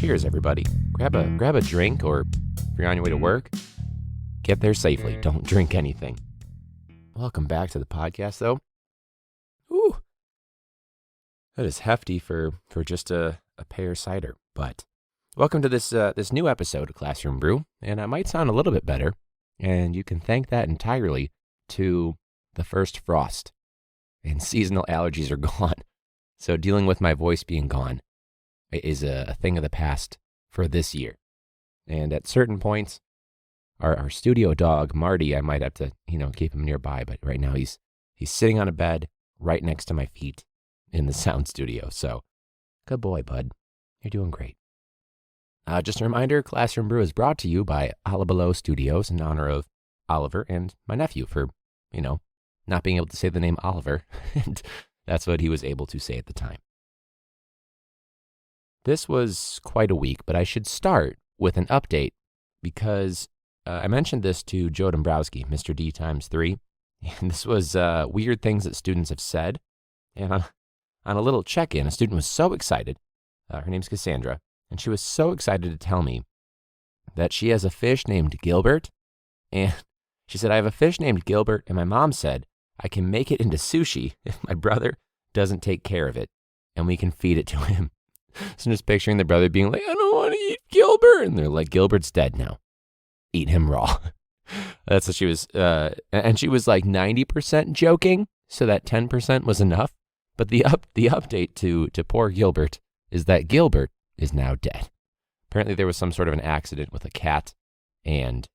cheers, everybody. Grab a drink, or if you're on your way to work, get there safely. Don't drink anything. Welcome back to the podcast, though. Ooh, that is hefty for just a pear cider. But welcome to this new episode of Classroom Brew, and I might sound a little bit better, and you can thank that entirely to the first frost. And seasonal allergies are gone. So dealing with my voice being gone is a thing of the past for this year. And at certain points, our studio dog, Marty, I might have to, keep him nearby. But right now he's sitting on a bed right next to my feet in the sound studio. So good boy, bud. You're doing great. Just a reminder, Classroom Brew is brought to you by Alabalo Studios in honor of Oliver and my nephew for, not being able to say the name Oliver, and that's what he was able to say at the time. This was quite a week, but I should start with an update because I mentioned this to Joe Dombrowski, Mr. D times 3, and this was weird things that students have said. And on a little check-in, a student was so excited, her name's Cassandra, and she was so excited to tell me that she has a fish named Gilbert, and she said, I have a fish named Gilbert, and my mom said, I can make it into sushi if my brother doesn't take care of it, and we can feed it to him. So I'm just picturing the brother being like, I don't want to eat Gilbert. And they're like, Gilbert's dead now. Eat him raw. That's what she was, and she was like 90% joking, so that 10% was enough. But the update to poor Gilbert is that Gilbert is now dead. Apparently there was some sort of an accident with a cat, and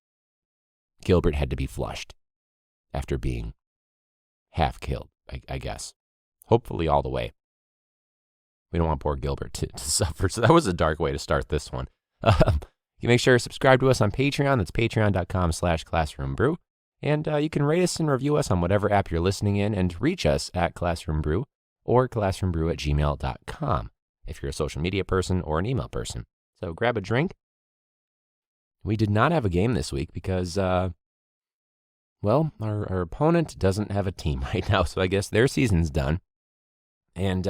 Gilbert had to be flushed after being half killed, I guess. Hopefully all the way. We don't want poor Gilbert to suffer. So that was a dark way to start this one. You can make sure to subscribe to us on Patreon. That's patreon.com/classroombrew. And you can rate us and review us on whatever app you're listening in, and reach us at classroombrew or classroombrew@gmail.com if you're a social media person or an email person. So grab a drink. We did not have a game this week because, our opponent doesn't have a team right now, so I guess their season's done. And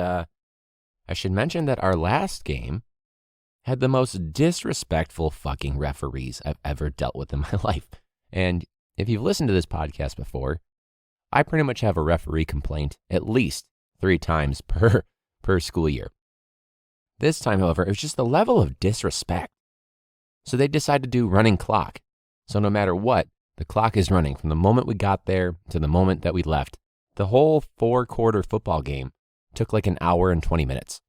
I should mention that our last game had the most disrespectful fucking referees I've ever dealt with in my life. And if you've listened to this podcast before, I pretty much have a referee complaint at least 3 times per school year. This time, however, it was just the level of disrespect. So they decided to do running clock. So no matter what, the clock is running from the moment we got there to the moment that we left. The whole 4-quarter football game took like an hour and 20 minutes,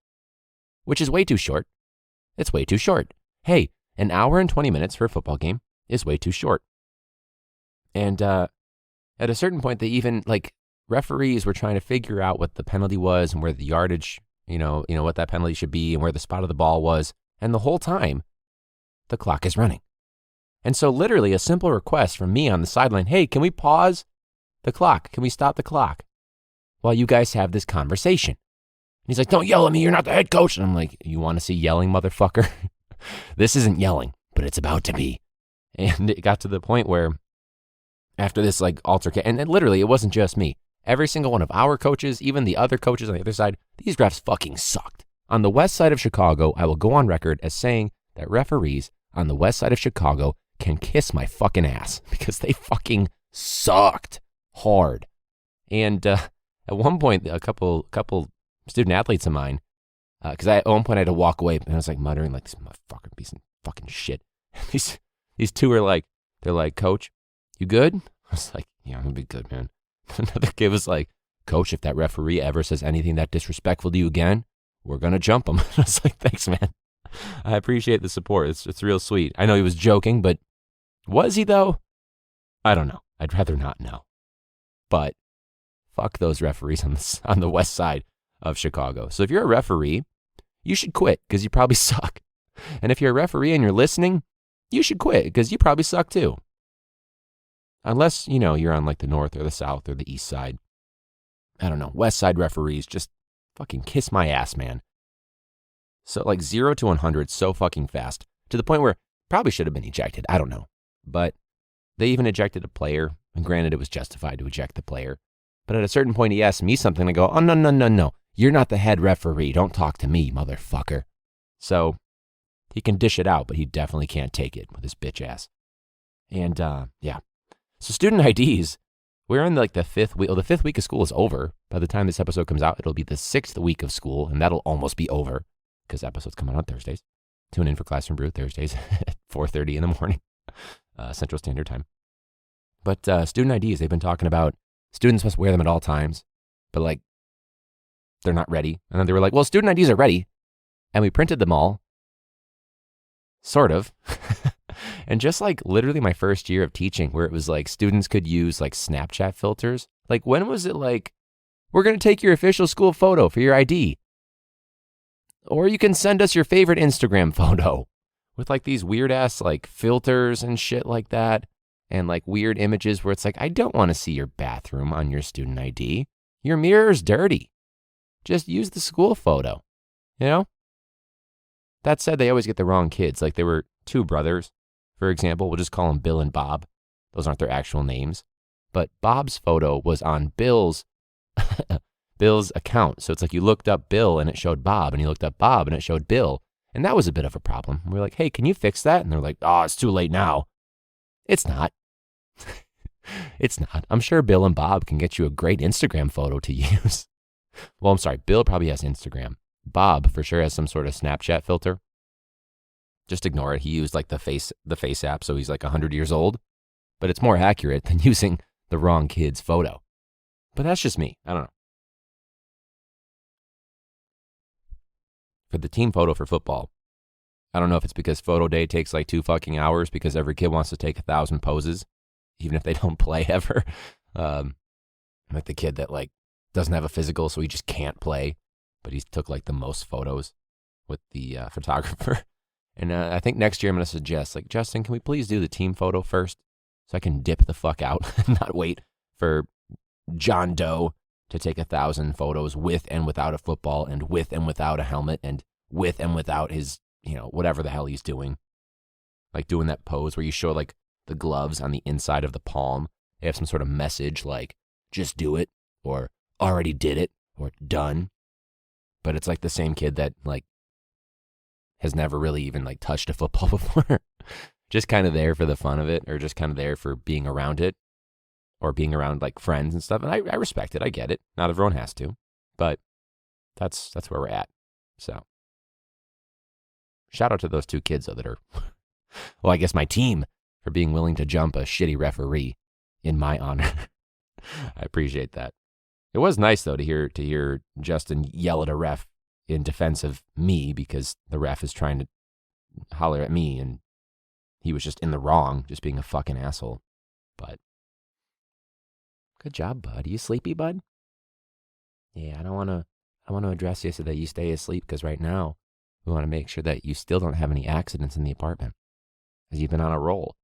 which is way too short. It's way too short. Hey, an hour and 20 minutes for a football game is way too short. And at a certain point, they even, referees were trying to figure out what the penalty was and where the yardage, what that penalty should be and where the spot of the ball was. And the whole time, the clock is running. And so literally a simple request from me on the sideline, hey, can we pause the clock? Can we stop the clock while you guys have this conversation? And he's like, don't yell at me, you're not the head coach. And I'm like, you want to see yelling, motherfucker? This isn't yelling, but it's about to be. And it got to the point where after this altercation, and literally it wasn't just me. Every single one of our coaches, even the other coaches on the other side, these refs fucking sucked. On the west side of Chicago, I will go on record as saying that referees on the west side of Chicago can kiss my fucking ass because they fucking sucked hard. And at one point, a couple student athletes of mine, because at one point I had to walk away, and I was muttering this motherfucker piece of fucking shit. These 2 were they're like, Coach, you good? I was like, yeah, I'm gonna be good, man. Another kid was like, Coach, if that referee ever says anything that disrespectful to you again, we're gonna jump him. I was like, thanks, man. I appreciate the support. It's real sweet. I know he was joking, but was he though? I don't know. I'd rather not know. But fuck those referees on the west side of Chicago. So if you're a referee, you should quit because you probably suck. And if you're a referee and you're listening, you should quit because you probably suck too. Unless, you're on the north or the south or the east side. I don't know. West side referees, just fucking kiss my ass, man. So 0 to 100 so fucking fast to the point where probably should have been ejected. I don't know. But they even ejected a player, and granted it was justified to eject the player. But at a certain point he asked me something, and I go, oh, no. You're not the head referee. Don't talk to me, motherfucker. So He can dish it out, but he definitely can't take it with his bitch ass. And yeah. So student IDs, we're in like the fifth week. Well, the fifth week of school is over. By the time this episode comes out, it'll be the sixth week of school, and that'll almost be over because episodes come out on Thursdays. Tune in for Classroom Brew Thursdays at 4:30 in the morning, Central Standard Time. But student IDs, they've been talking about students must wear them at all times, but like they're not ready. And then they were like, well, student IDs are ready. And we printed them all. Sort of. And just like literally my first year of teaching where it was like students could use like Snapchat filters. Like when was it like, we're going to take your official school photo for your ID. Or you can send us your favorite Instagram photo with like these weird ass like filters and shit like that. And like weird images where it's like, I don't want to see your bathroom on your student ID. Your mirror's dirty. Just use the school photo, you know? That said, they always get the wrong kids. Like there were two brothers, for example. We'll just call them Bill and Bob. Those aren't their actual names. But Bob's photo was on Bill's account. So it's like you looked up Bill and it showed Bob, and you looked up Bob and it showed Bill. And that was a bit of a problem. We're like, hey, can you fix that? And they're like, oh, it's too late now. It's not. It's not. I'm sure Bill and Bob can get you a great Instagram photo to use. Well, I'm sorry. Bill probably has Instagram. Bob for sure has some sort of Snapchat filter. Just ignore it. He used like the face app, so he's like 100 years old. But it's more accurate than using the wrong kid's photo. But that's just me. I don't know. For the team photo for football, I don't know if it's because photo day takes like 2 fucking hours because every kid wants to take 1,000 poses, even if they don't play ever. Like the kid that like doesn't have a physical, so he just can't play, but he took like the most photos with the photographer. And I think next year I'm going to suggest, like, Justin, can we please do the team photo first so I can dip the fuck out and not wait for John Doe to take 1,000 photos with and without a football and with and without a helmet and with and without his, you know, whatever the hell he's doing. Like doing that pose where you show like the gloves on the inside of the palm. They have some sort of message like, just do it, or already did it, or done. But it's like the same kid that like has never really even like touched a football before. Just kind of there for the fun of it, or just kind of there for being around it, or being around like friends and stuff. And I respect it. I get it. Not everyone has to, but that's where we're at. So shout out to those 2 kids though that are, well, I guess my team for being willing to jump a shitty referee in my honor. I appreciate that. It was nice though to hear Justin yell at a ref in defense of me because the ref is trying to holler at me and he was just in the wrong, just being a fucking asshole. But good job, bud. Are you sleepy, bud? Yeah, I want to address you so that you stay asleep because right now we want to make sure that you still don't have any accidents in the apartment because you've been on a roll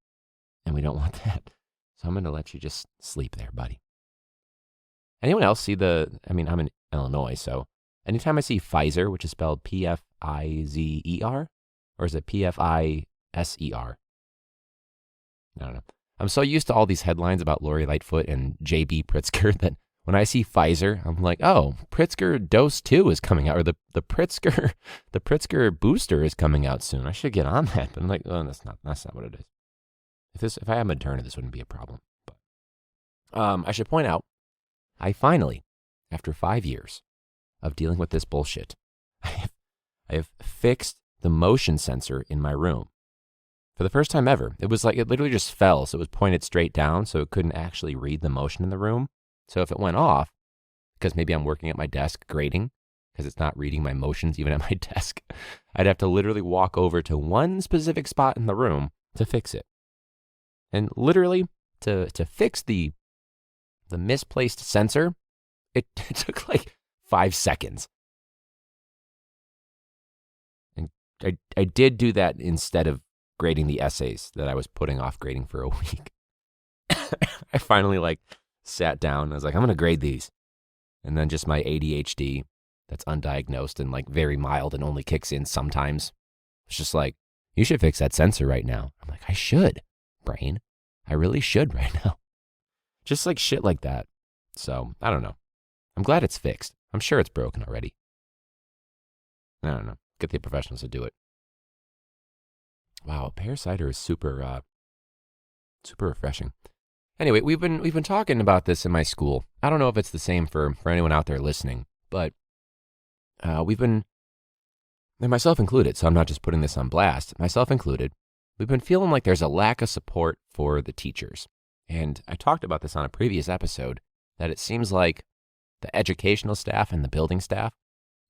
and we don't want that. So I'm going to let you just sleep there, buddy. Anyone else see I'm in Illinois, so anytime I see Pfizer, which is spelled Pfizer, or is it Pfiser? I don't know. I'm so used to all these headlines about Lori Lightfoot and J.B. Pritzker that when I see Pfizer, I'm like, oh, Pritzker dose 2 is coming out, or the Pritzker booster is coming out soon. I should get on that. But I'm like, oh, that's not what it is. If I had Moderna, this wouldn't be a problem. But I should point out, I finally, after 5 years of dealing with this bullshit, I have fixed the motion sensor in my room. For the first time ever. It was like, it literally just fell, so it was pointed straight down, so it couldn't actually read the motion in the room. So if it went off, because maybe I'm working at my desk grading, because it's not reading my motions even at my desk, I'd have to literally walk over to one specific spot in the room to fix it. And literally, to fix the misplaced sensor, it took like 5 seconds. And I did do that instead of grading the essays that I was putting off grading for a week. I finally like sat down. I was like, I'm going to grade these. And then just my ADHD that's undiagnosed and like very mild and only kicks in sometimes. It's just like, you should fix that sensor right now. I'm like, I should, brain. I really should right now. Just like shit like that. So I don't know. I'm glad it's fixed. I'm sure it's broken already. I don't know. Get the professionals to do it. Wow, pear cider is super refreshing. Anyway, we've been talking about this in my school. I don't know if it's the same for anyone out there listening, but we've been, and myself included, so I'm not just putting this on blast, myself included, we've been feeling like there's a lack of support for the teachers. And I talked about this on a previous episode, that it seems like the educational staff and the building staff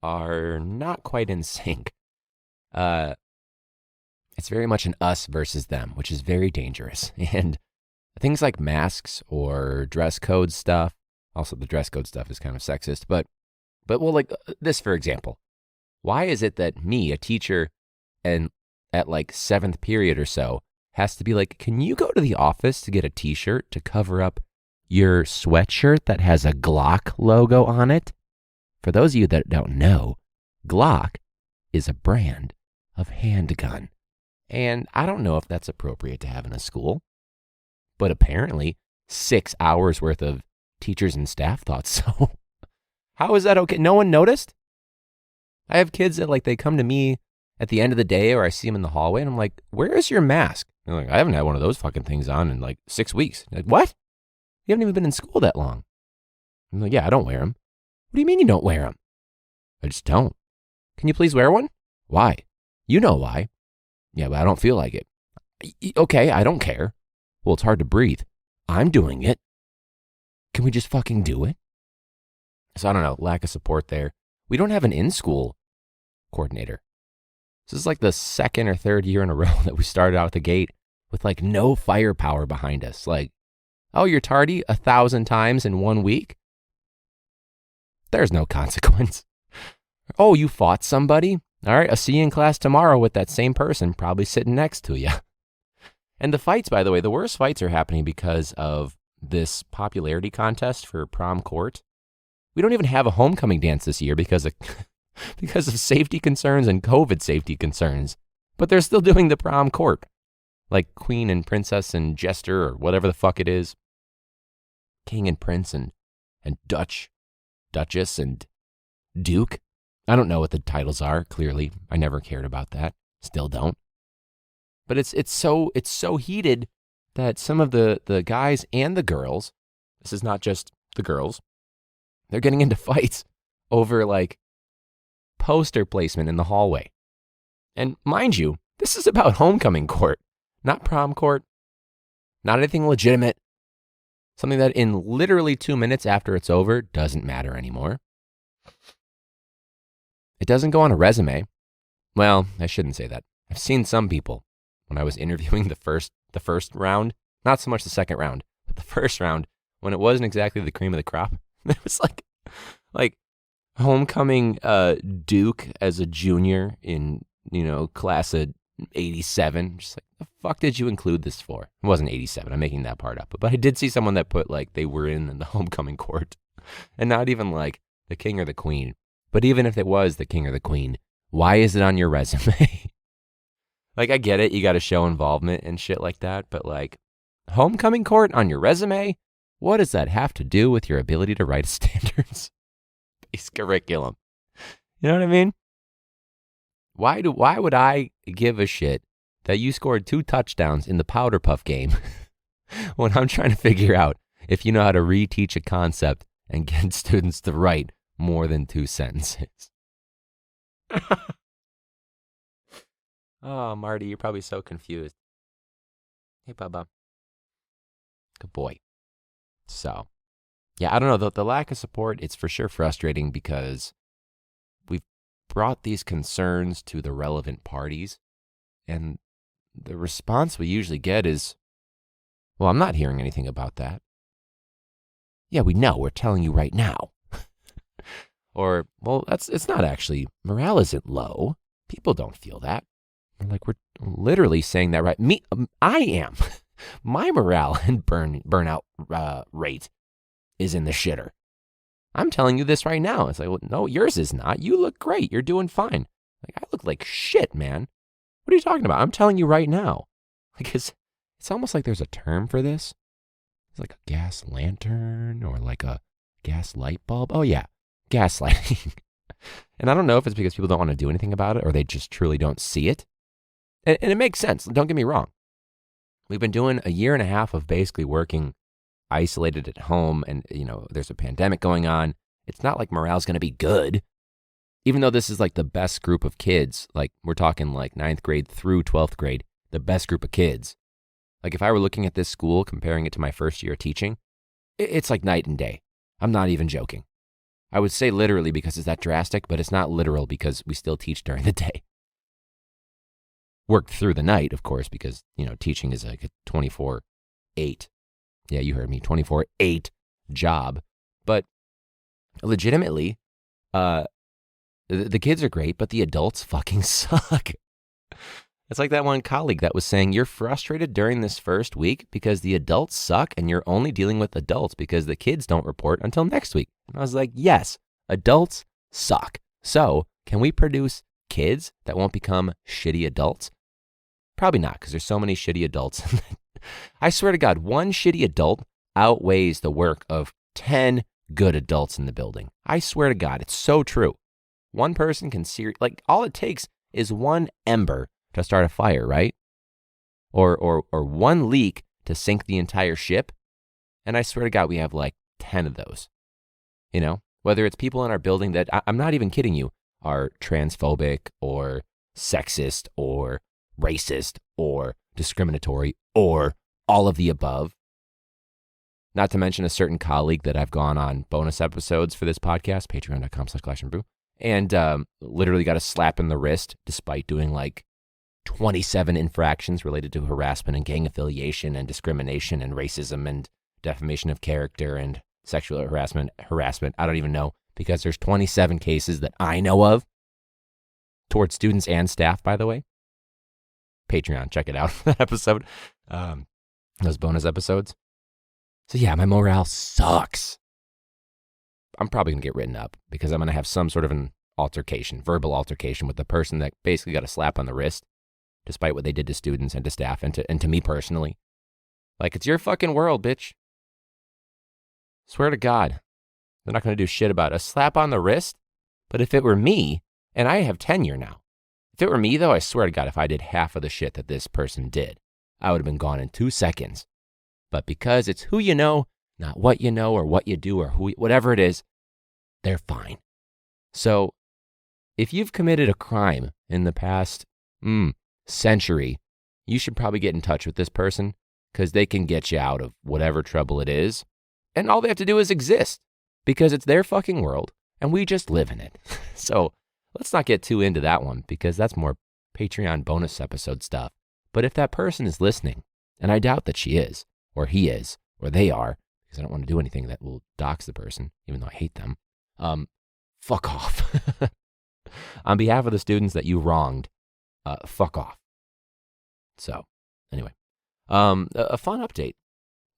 are not quite in sync. It's very much an us versus them, which is very dangerous. And things like masks or dress code stuff, also the dress code stuff is kind of sexist, but well, like this, for example, why is it that me, a teacher, and at like 7th period or so, has to be like, can you go to the office to get a t-shirt to cover up your sweatshirt that has a Glock logo on it? For those of you that don't know, Glock is a brand of handgun. And I don't know if that's appropriate to have in a school, but apparently 6 hours worth of teachers and staff thought so. How is that okay? No one noticed? I have kids that like, they come to me at the end of the day, or I see them in the hallway and I'm like, where is your mask? They're like, I haven't had one of those fucking things on in like 6 weeks. I'm like, what? You haven't even been in school that long. I'm like, yeah, I don't wear them. What do you mean you don't wear them? I just don't. Can you please wear one? Why? You know why. Yeah, but I don't feel like it. Okay, I don't care. Well, it's hard to breathe. I'm doing it. Can we just fucking do it? So I don't know, lack of support there. We don't have an in-school coordinator. This is like the 2nd or 3rd year in a row that we started out at the gate with like no firepower behind us. Like, oh, you're tardy 1,000 times in 1 week? There's no consequence. Oh, you fought somebody? All right, I'll see you in class tomorrow with that same person probably sitting next to you. And the fights, by the way, the worst fights are happening because of this popularity contest for prom court. We don't even have a homecoming dance this year because of safety concerns and COVID safety concerns. But they're still doing the prom court. Like queen and princess and jester or whatever the fuck it is. King and prince and duchess and duke. I don't know what the titles are, clearly. I never cared about that. Still don't. But it's so heated that some of the guys and the girls, this is not just the girls, they're getting into fights over like poster placement in the hallway. And mind you, this is about homecoming court, not prom court, not anything legitimate. Something that in literally 2 minutes after it's over doesn't matter anymore. It doesn't go on a resume. Well, I shouldn't say that. I've seen some people when I was interviewing the first round, not so much the second round, but the first round, when it wasn't exactly the cream of the crop. It was like homecoming Duke as a junior in, class of 87. Just like, the fuck did you include this for? It wasn't 87. I'm making that part up. But I did see someone that put like they were in the homecoming court, and not even like the king or the queen. But even if it was the king or the queen, why is it on your resume? Like, I get it. You got to show involvement and shit like that. But like, homecoming court on your resume? What does that have to do with your ability to write a standards-based curriculum? You know what I mean? Why would I give a shit that you scored 2 touchdowns in the powder puff game when I'm trying to figure out if you know how to reteach a concept and get students to write more than 2 sentences? Oh, Marty, you're probably so confused. Hey, Bubba. Good boy. So, yeah, I don't know. The lack of support, it's for sure frustrating because we've brought these concerns to the relevant parties, and the response we usually get is, well, I'm not hearing anything about that. Yeah, we know. We're telling you right now. Or, well, it's not actually. Morale isn't low. People don't feel that. We're literally saying that, right? I am. My morale and burnout rate is in the shitter. I'm telling you this right now. It's like, well, no, yours is not. You look great. You're doing fine. Like, I look like shit, man. What are you talking about? I'm telling you right now. Like, it's almost like there's a term for this. It's like a gas lantern or like a gas light bulb. Oh, yeah. Gaslighting. And I don't know if it's because people don't want to do anything about it or they just truly don't see it. And it makes sense. Don't get me wrong. We've been doing a year and a half of basically working isolated at home, and, there's a pandemic going on. It's not like morale's going to be good. Even though this is like the best group of kids, like we're talking like 9th grade through 12th grade, the best group of kids. Like if I were looking at this school, comparing it to my first year of teaching, it's like night and day. I'm not even joking. I would say literally because it's that drastic, but it's not literal because we still teach during the day. Worked through the night, of course, because, teaching is like a 24/8. Yeah, you heard me, 24/8 job. But legitimately, the kids are great, but the adults fucking suck. It's like that one colleague that was saying, you're frustrated during this first week because the adults suck and you're only dealing with adults because the kids don't report until next week. And I was like, yes, adults suck. So can we produce kids that won't become shitty adults? Probably not, because there's so many shitty adults. I swear to God, one shitty adult outweighs the work of 10 good adults in the building. I swear to God, it's so true. One person can all it takes is one ember to start a fire, right? Or one leak to sink the entire ship. And I swear to God, we have like 10 of those. Whether it's people in our building that, I'm not even kidding you, are transphobic or sexist or racist or discriminatory or all of the above. Not to mention a certain colleague that I've gone on bonus episodes for this podcast, patreon.com/clashandbrew, and literally got a slap in the wrist despite doing like 27 infractions related to harassment and gang affiliation and discrimination and racism and defamation of character and sexual harassment. I don't even know, because there's 27 cases that I know of towards students and staff, by the way. Patreon, check it out, that episode, those bonus episodes. So yeah, my morale sucks. I'm probably going to get written up because I'm going to have some sort of an altercation, verbal altercation with the person that basically got a slap on the wrist, despite what they did to students and to staff and to me personally. Like, it's your fucking world, bitch. Swear to God, they're not going to do shit about a slap on the wrist. But if it were me, and I have tenure now, if it were me though, I swear to God, if I did half of the shit that this person did, I would have been gone in 2 seconds. But because it's who you know, not what you know or what you do or whatever it is, they're fine. So if you've committed a crime in the past century, you should probably get in touch with this person, because they can get you out of whatever trouble it is. And all they have to do is exist, because it's their fucking world and we just live in it. So let's not get too into that one, because that's more Patreon bonus episode stuff. But if that person is listening, and I doubt that she is, or he is, or they are, because I don't want to do anything that will dox the person, even though I hate them, fuck off. On behalf of the students that you wronged, fuck off. So, anyway, a fun update.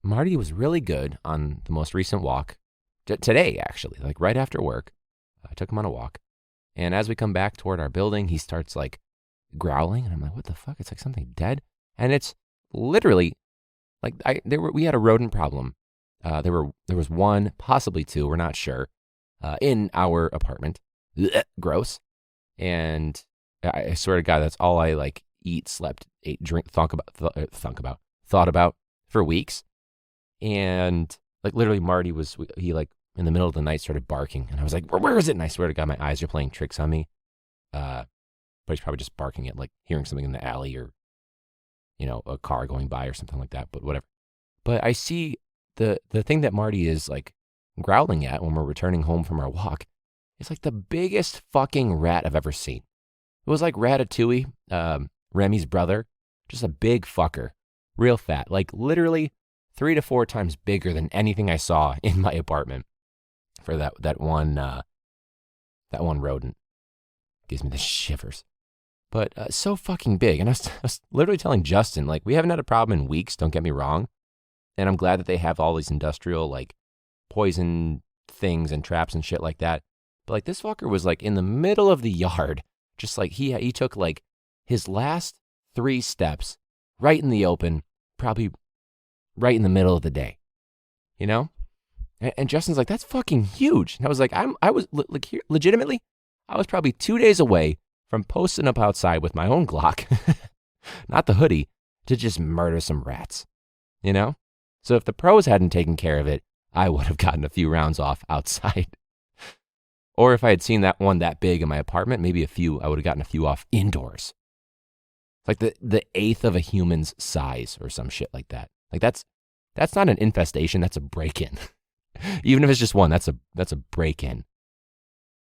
Marty was really good on the most recent walk, today actually, like right after work. I took him on a walk, and as we come back toward our building, he starts like growling, and I'm like, what the fuck? It's like something dead, and it's literally like we had a rodent problem. There was one, possibly two, we're not sure, in our apartment. Gross. And I swear to God, that's all I like eat, slept, ate, drink, thought about for weeks. And like literally Marty he like in the middle of the night started barking, and I was like, where is it? And I swear to God, my eyes are playing tricks on me. But he's probably just barking at like hearing something in the alley, or, a car going by or something like that, but whatever. But I see the thing that Marty is like growling at when we're returning home from our walk. It's like the biggest fucking rat I've ever seen. It was like Ratatouille, Remy's brother, just a big fucker, real fat, like literally 3 to 4 times bigger than anything I saw in my apartment for that one rodent. Gives me the shivers. But so fucking big. And I was literally telling Justin, like, we haven't had a problem in weeks, don't get me wrong. And I'm glad that they have all these industrial, like, poison things and traps and shit like that. But, like, this fucker was, like, in the middle of the yard. Just, like, he took, like, his last 3 steps right in the open, probably right in the middle of the day. And Justin's like, that's fucking huge. And I was like, I was legitimately, I was probably 2 days away from posting up outside with my own Glock not the hoodie, to just murder some rats, you know? So if the pros hadn't taken care of it, I would have gotten a few rounds off outside. Or if I had seen that one that big in my apartment, maybe I would have gotten a few off indoors. Like the eighth of a human's size or some shit like that. Like that's not an infestation, that's a break-in. Even if it's just one, that's a break-in.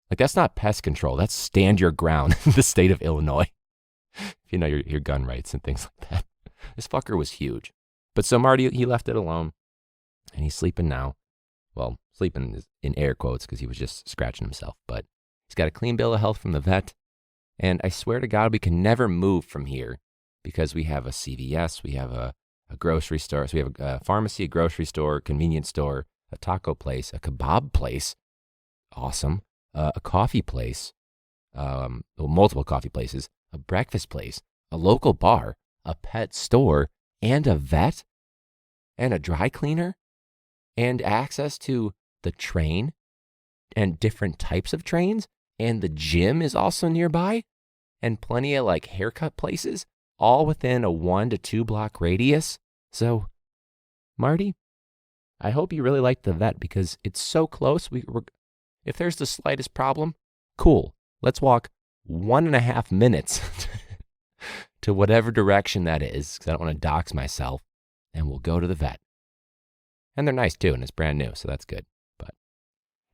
Like that's not pest control, that's stand your ground in the state of Illinois. If you know your gun rights and things like that. This fucker was huge. But so Marty, he left it alone and he's sleeping now. Well, sleeping is in air quotes because he was just scratching himself, but he's got a clean bill of health from the vet. And I swear to God, we can never move from here because we have a CVS, we have a grocery store. So we have a pharmacy, a grocery store, convenience store, a taco place, a kebab place. Awesome. A coffee place, multiple coffee places, a breakfast place, a local bar, a pet store, and a vet, and a dry cleaner, and access to the train and different types of trains, and the gym is also nearby, and plenty of like haircut places, all within a 1 to 2 block radius. So, Marty, I hope you really liked the vet because it's so close. If there's the slightest problem, cool. Let's walk 1.5 minutes to whatever direction that is, because I don't want to dox myself, and we'll go to the vet. And they're nice too, and it's brand new, so that's good. But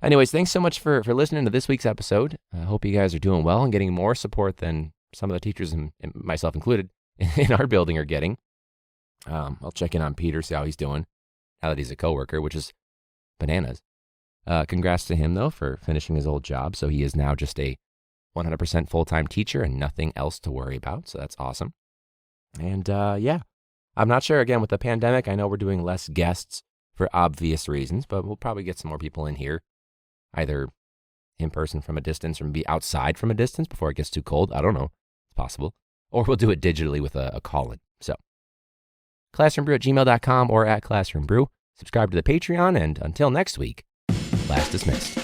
anyways, thanks so much for listening to this week's episode. I hope you guys are doing well and getting more support than some of the teachers, and myself included, in our building are getting. I'll check in on Peter, see how he's doing, now that he's a coworker, which is bananas. Congrats to him, though, for finishing his old job. So he is now just a 100% full-time teacher and nothing else to worry about. So that's awesome. And yeah, I'm not sure, again, with the pandemic, I know we're doing less guests for obvious reasons, but we'll probably get some more people in here, either in person from a distance or maybe outside from a distance before it gets too cold. I don't know. It's possible. Or we'll do it digitally with a call-in. So classroombrew@gmail.com or at classroombrew. Subscribe to the Patreon, and until next week, class dismissed.